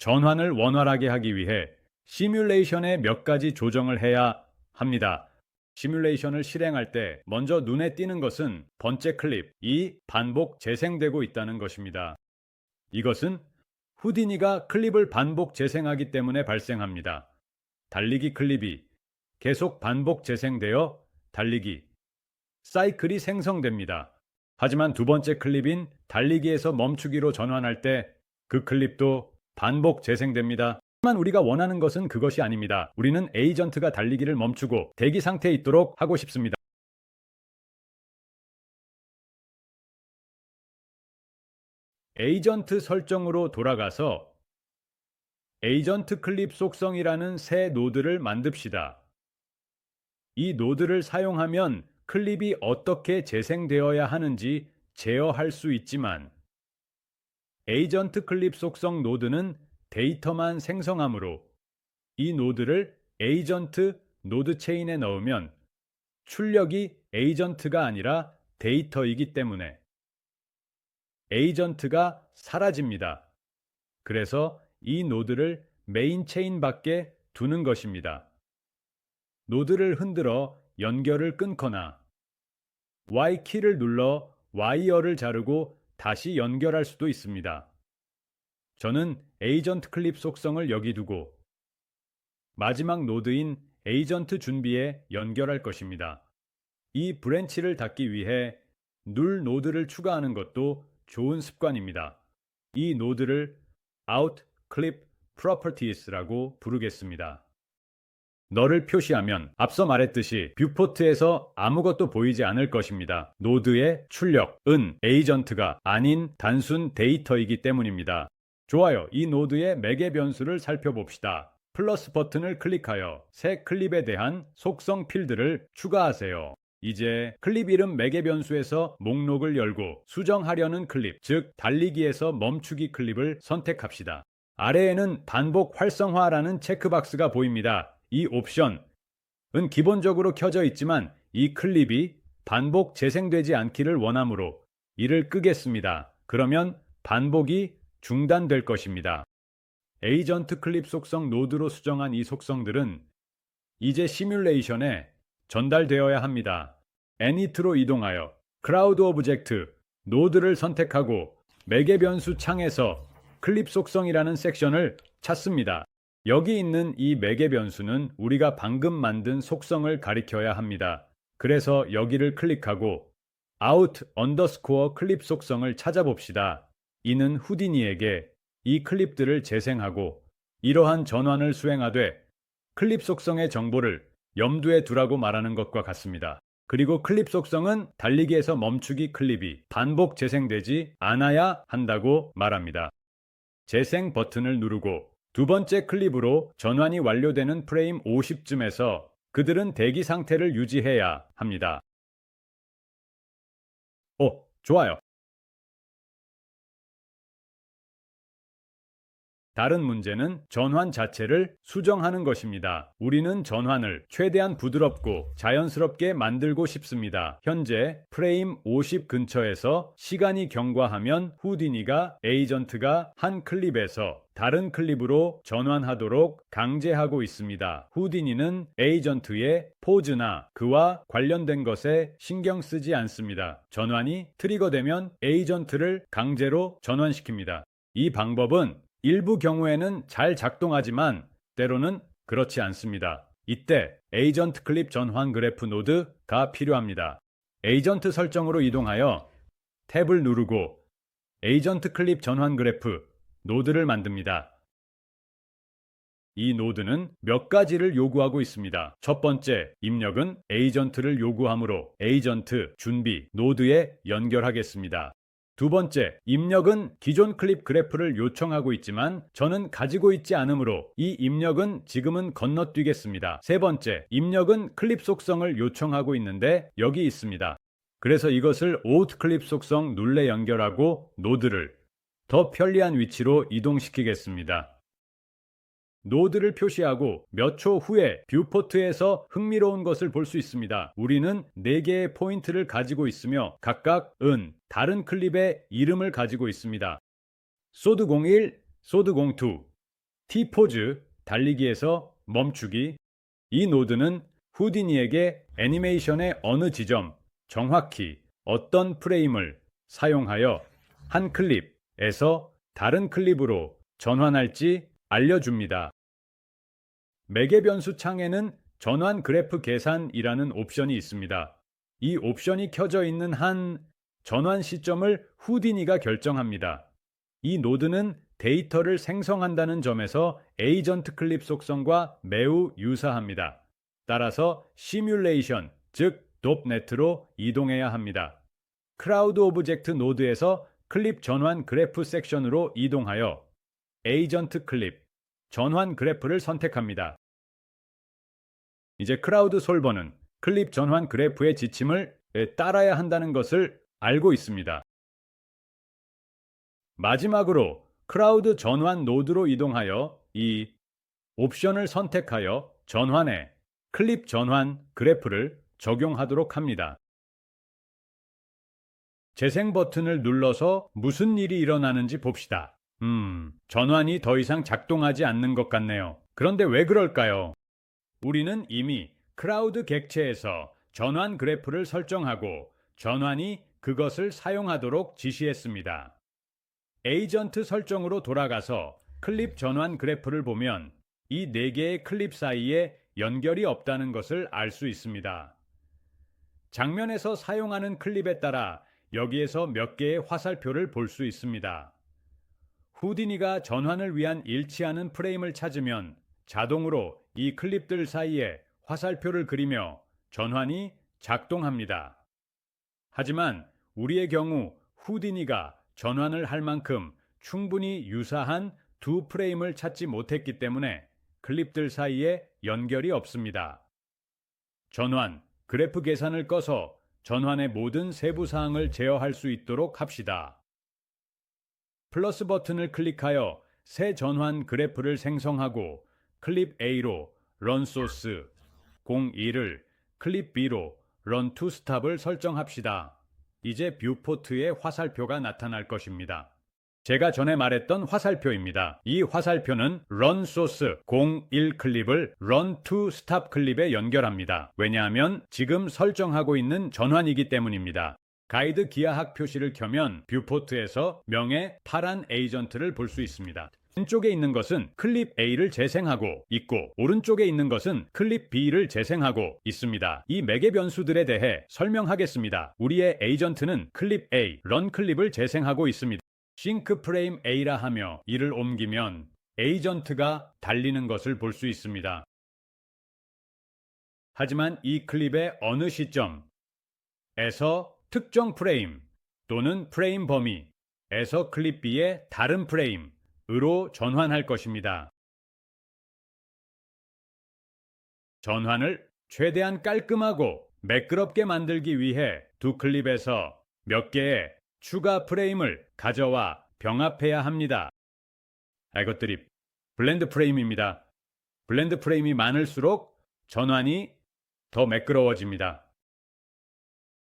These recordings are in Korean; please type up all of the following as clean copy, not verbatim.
전환을 원활하게 하기 위해 시뮬레이션에 몇 가지 조정을 해야 합니다. 시뮬레이션을 실행할 때 먼저 눈에 띄는 것은 번째 클립이 반복 재생되고 있다는 것입니다. 이것은 후디니가 클립을 반복 재생하기 때문에 발생합니다. 달리기 클립이 계속 반복 재생되어 달리기 사이클이 생성됩니다. 하지만 두 번째 클립인 달리기에서 멈추기로 전환할 때 그 클립도 반복 재생됩니다. 하지만 우리가 원하는 것은 그것이 아닙니다. 우리는 에이전트가 달리기를 멈추고 대기 상태에 있도록 하고 싶습니다. 에이전트 설정으로 돌아가서 에이전트 클립 속성이라는 새 노드를 만듭시다. 이 노드를 사용하면 클립이 어떻게 재생되어야 하는지 제어할 수 있지만 에이전트 클립 속성 노드는 데이터만 생성하므로 이 노드를 에이전트 노드 체인에 넣으면 출력이 에이전트가 아니라 데이터이기 때문에 에이전트가 사라집니다. 그래서 이 노드를 메인 체인 밖에 두는 것입니다. 노드를 흔들어 연결을 끊거나 Y키를 눌러 와이어를 자르고 다시 연결할 수도 있습니다. 저는 에이전트 클립 속성을 여기 두고 마지막 노드인 에이전트 준비에 연결할 것입니다. 이 브랜치를 닫기 위해 눌 노드를 추가하는 것도 좋은 습관입니다. 이 노드를 out clip properties라고 부르겠습니다. 너를 표시하면 앞서 말했듯이 뷰포트에서 아무것도 보이지 않을 것입니다. 노드의 출력은 에이전트가 아닌 단순 데이터이기 때문입니다. 좋아요. 이 노드의 매개 변수를 살펴봅시다. 플러스 버튼을 클릭하여 새 클립에 대한 속성 필드를 추가하세요. 이제 클립 이름 매개 변수에서 목록을 열고 수정하려는 클립, 즉 달리기에서 멈추기 클립을 선택합시다. 아래에는 반복 활성화라는 체크박스가 보입니다. 이 옵션은 기본적으로 켜져 있지만 이 클립이 반복 재생되지 않기를 원하므로 이를 끄겠습니다. 그러면 반복이 중단될 것입니다. 에이전트 클립 속성 노드로 수정한 이 속성들은 이제 시뮬레이션에 전달되어야 합니다. init로 이동하여 크라우드 오브젝트 노드를 선택하고 매개 변수 창에서 클립 속성이라는 섹션을 찾습니다. 여기 있는 이 매개 변수는 우리가 방금 만든 속성을 가리켜야 합니다. 그래서 여기를 클릭하고 out underscore 클립 속성을 찾아봅시다. 이는 후디니에게 이 클립들을 재생하고 이러한 전환을 수행하되 클립 속성의 정보를 염두에 두라고 말하는 것과 같습니다. 그리고 클립 속성은 달리기에서 멈추기 클립이 반복 재생되지 않아야 한다고 말합니다. 재생 버튼을 누르고 두 번째 클립으로 전환이 완료되는 프레임 50쯤에서 그들은 대기 상태를 유지해야 합니다. 좋아요. 다른 문제는 전환 자체를 수정하는 것입니다. 우리는 전환을 최대한 부드럽고 자연스럽게 만들고 싶습니다. 현재 프레임 50 근처에서 시간이 경과하면 후디니가 에이전트가 한 클립에서 다른 클립으로 전환하도록 강제하고 있습니다. 후디니는 에이전트의 포즈나 그와 관련된 것에 신경 쓰지 않습니다. 전환이 트리거되면 에이전트를 강제로 전환시킵니다. 이 방법은 일부 경우에는 잘 작동하지만 때로는 그렇지 않습니다. 이때 에이전트 클립 전환 그래프 노드가 필요합니다. 에이전트 설정으로 이동하여 탭을 누르고 에이전트 클립 전환 그래프 노드를 만듭니다. 이 노드는 몇 가지를 요구하고 있습니다. 첫 번째, 입력은 에이전트를 요구하므로 에이전트 준비 노드에 연결하겠습니다. 두 번째, 입력은 기존 클립 그래프를 요청하고 있지만 저는 가지고 있지 않으므로 이 입력은 지금은 건너뛰겠습니다. 세 번째, 입력은 클립 속성을 요청하고 있는데 여기 있습니다. 그래서 이것을 out 클립 속성 룰에 연결하고 노드를 더 편리한 위치로 이동시키겠습니다. 노드를 표시하고 몇 초 후에 뷰포트에서 흥미로운 것을 볼 수 있습니다. 우리는 4개의 포인트를 가지고 있으며 각각 다른 클립의 이름을 가지고 있습니다. 소드01, 소드02, T포즈, 달리기에서 멈추기. 이 노드는 후디니에게 애니메이션의 어느 지점, 정확히 어떤 프레임을 사용하여 한 클립에서 다른 클립으로 전환할지 알려줍니다. 매개 변수 창에는 전환 그래프 계산이라는 옵션이 있습니다. 이 옵션이 켜져 있는 한 전환 시점을 후디니가 결정합니다. 이 노드는 데이터를 생성한다는 점에서 에이전트 클립 속성과 매우 유사합니다. 따라서 시뮬레이션, 즉 돕넷으로 이동해야 합니다. 크라우드 오브젝트 노드에서 클립 전환 그래프 섹션으로 이동하여 에이전트 클립, 전환 그래프를 선택합니다. 이제 크라우드 솔버는 클립 전환 그래프의 지침을 따라야 한다는 것을 알고 있습니다. 마지막으로 크라우드 전환 노드로 이동하여 이 옵션을 선택하여 전환에 클립 전환 그래프를 적용하도록 합니다. 재생 버튼을 눌러서 무슨 일이 일어나는지 봅시다. 전환이 더 이상 작동하지 않는 것 같네요. 그런데 왜 그럴까요? 우리는 이미 크라우드 객체에서 전환 그래프를 설정하고 전환이 그것을 사용하도록 지시했습니다. 에이전트 설정으로 돌아가서 클립 전환 그래프를 보면 이 4개의 클립 사이에 연결이 없다는 것을 알 수 있습니다. 장면에서 사용하는 클립에 따라 여기에서 몇 개의 화살표를 볼 수 있습니다. 후디니가 전환을 위한 일치하는 프레임을 찾으면 자동으로 이 클립들 사이에 화살표를 그리며 전환이 작동합니다. 하지만 우리의 경우 후디니가 전환을 할 만큼 충분히 유사한 두 프레임을 찾지 못했기 때문에 클립들 사이에 연결이 없습니다. 전환, 그래프 계산을 꺼서 전환의 모든 세부 사항을 제어할 수 있도록 합시다. 플러스 버튼을 클릭하여 새 전환 그래프를 생성하고 클립 A로 run source 02를 클립 B로 run to stop을 설정합시다. 이제 뷰포트에 화살표가 나타날 것입니다. 제가 전에 말했던 화살표입니다. 이 화살표는 run source 01 클립을 run to stop 클립에 연결합니다. 왜냐하면 지금 설정하고 있는 전환이기 때문입니다. 가이드 기하학 표시를 켜면 뷰포트에서 명의 파란 에이전트를 볼 수 있습니다. 왼쪽에 있는 것은 클립 A를 재생하고 있고 오른쪽에 있는 것은 클립 B를 재생하고 있습니다. 이 매개 변수들에 대해 설명하겠습니다. 우리의 에이전트는 클립 A, run 클립을 재생하고 있습니다. 싱크 프레임 A라 하며 이를 옮기면 에이전트가 달리는 것을 볼 수 있습니다. 하지만 이 클립의 어느 시점에서 특정 프레임 또는 프레임 범위에서 클립 B의 다른 프레임으로 전환할 것입니다. 전환을 최대한 깔끔하고 매끄럽게 만들기 위해 두 클립에서 몇 개의 추가 프레임을 가져와 병합해야 합니다. 이것들이 블렌드 프레임입니다. 블렌드 프레임이 많을수록 전환이 더 매끄러워집니다.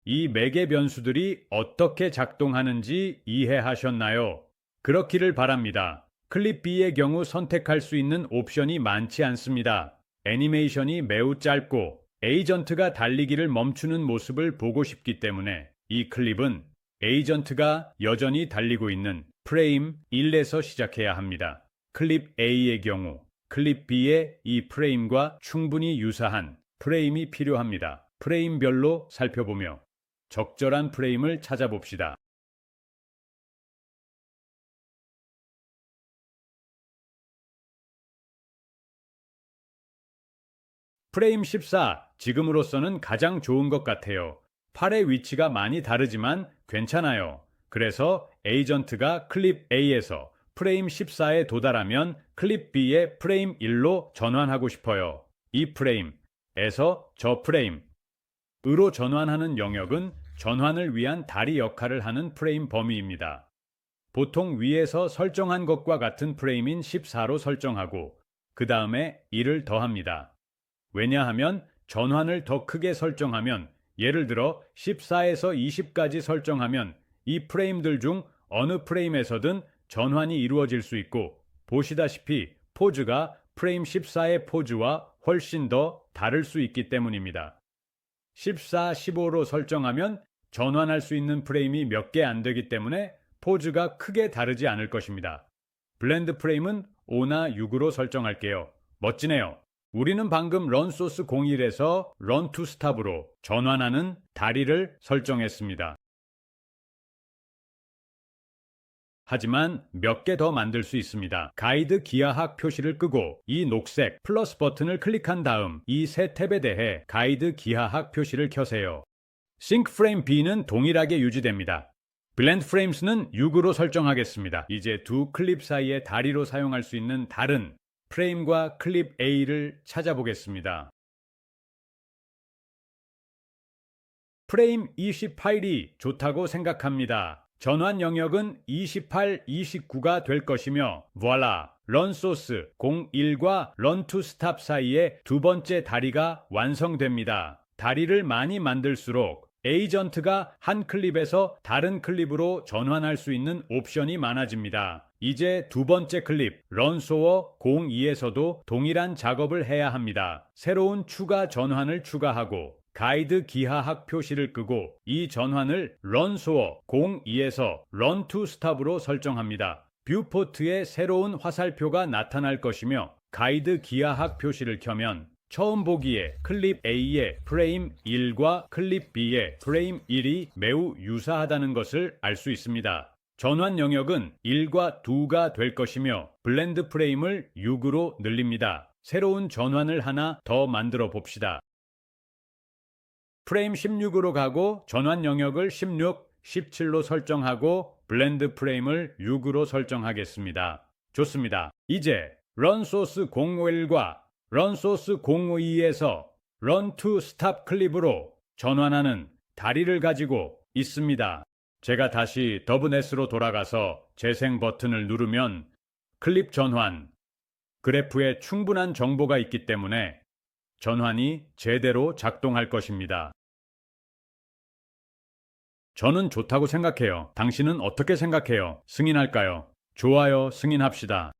이 매개 변수들이 어떻게 작동하는지 이해하셨나요? 그렇기를 바랍니다. 클립 B의 경우 선택할 수 있는 옵션이 많지 않습니다. 애니메이션이 매우 짧고 에이전트가 달리기를 멈추는 모습을 보고 싶기 때문에 이 클립은 에이전트가 여전히 달리고 있는 프레임 1에서 시작해야 합니다. 클립 A의 경우 클립 B의 이 프레임과 충분히 유사한 프레임이 필요합니다. 프레임별로 살펴보며 적절한 프레임을 찾아봅시다. 프레임 14, 지금으로서는 가장 좋은 것 같아요. 팔의 위치가 많이 다르지만 괜찮아요. 그래서 에이전트가 클립 A에서 프레임 14에 도달하면 클립 B의 프레임 1로 전환하고 싶어요. 이 프레임에서 저 프레임으로 전환하는 영역은 전환을 위한 다리 역할을 하는 프레임 범위입니다. 보통 위에서 설정한 것과 같은 프레임인 14로 설정하고 그 다음에 1을 더합니다. 왜냐하면 전환을 더 크게 설정하면 예를 들어 14에서 20까지 설정하면 이 프레임들 중 어느 프레임에서든 전환이 이루어질 수 있고 보시다시피 포즈가 프레임 14의 포즈와 훨씬 더 다를 수 있기 때문입니다. 14, 15로 설정하면 전환할 수 있는 프레임이 몇 개 안 되기 때문에 포즈가 크게 다르지 않을 것입니다. 블렌드 프레임은 5나 6으로 설정할게요. 멋지네요. 우리는 방금 런소스 01에서 런 투 스탑으로 전환하는 다리를 설정했습니다. 하지만 몇 개 더 만들 수 있습니다. 가이드 기하학 표시를 끄고 이 녹색 플러스 버튼을 클릭한 다음 이 세 탭에 대해 가이드 기하학 표시를 켜세요. 싱크 프레임 B는 동일하게 유지됩니다. 블렌드 프레임 수는 6으로 설정하겠습니다. 이제 두 클립 사이의 다리로 사용할 수 있는 다른 프레임과 클립 A를 찾아보겠습니다. 프레임 28이 좋다고 생각합니다. 전환 영역은 28, 29가 될 것이며 voila! 런소스 01과 런투 스탑 사이의 두 번째 다리가 완성됩니다. 다리를 많이 만들수록 에이전트가 한 클립에서 다른 클립으로 전환할 수 있는 옵션이 많아집니다. 이제 두 번째 클립 런소어 02에서도 동일한 작업을 해야 합니다. 새로운 추가 전환을 추가하고 가이드 기하학 표시를 끄고 이 전환을 런소어 02에서 런투 스탑으로 설정합니다. 뷰포트에 새로운 화살표가 나타날 것이며 가이드 기하학 표시를 켜면 처음 보기에 클립 A의 프레임 1과 클립 B의 프레임 1이 매우 유사하다는 것을 알 수 있습니다. 전환 영역은 1과 2가 될 것이며 블렌드 프레임을 6으로 늘립니다. 새로운 전환을 하나 더 만들어 봅시다. 프레임 16으로 가고 전환 영역을 16, 17로 설정하고 블렌드 프레임을 6으로 설정하겠습니다. 좋습니다. 이제 런소스 01과 런소스 02에서 런투 스탑 클립으로 전환하는 다리를 가지고 있습니다. 제가 다시 더브넷으로 돌아가서 재생 버튼을 누르면 클립 전환, 그래프에 충분한 정보가 있기 때문에 전환이 제대로 작동할 것입니다. 저는 좋다고 생각해요. 당신은 어떻게 생각해요? 승인할까요? 좋아요, 승인합시다.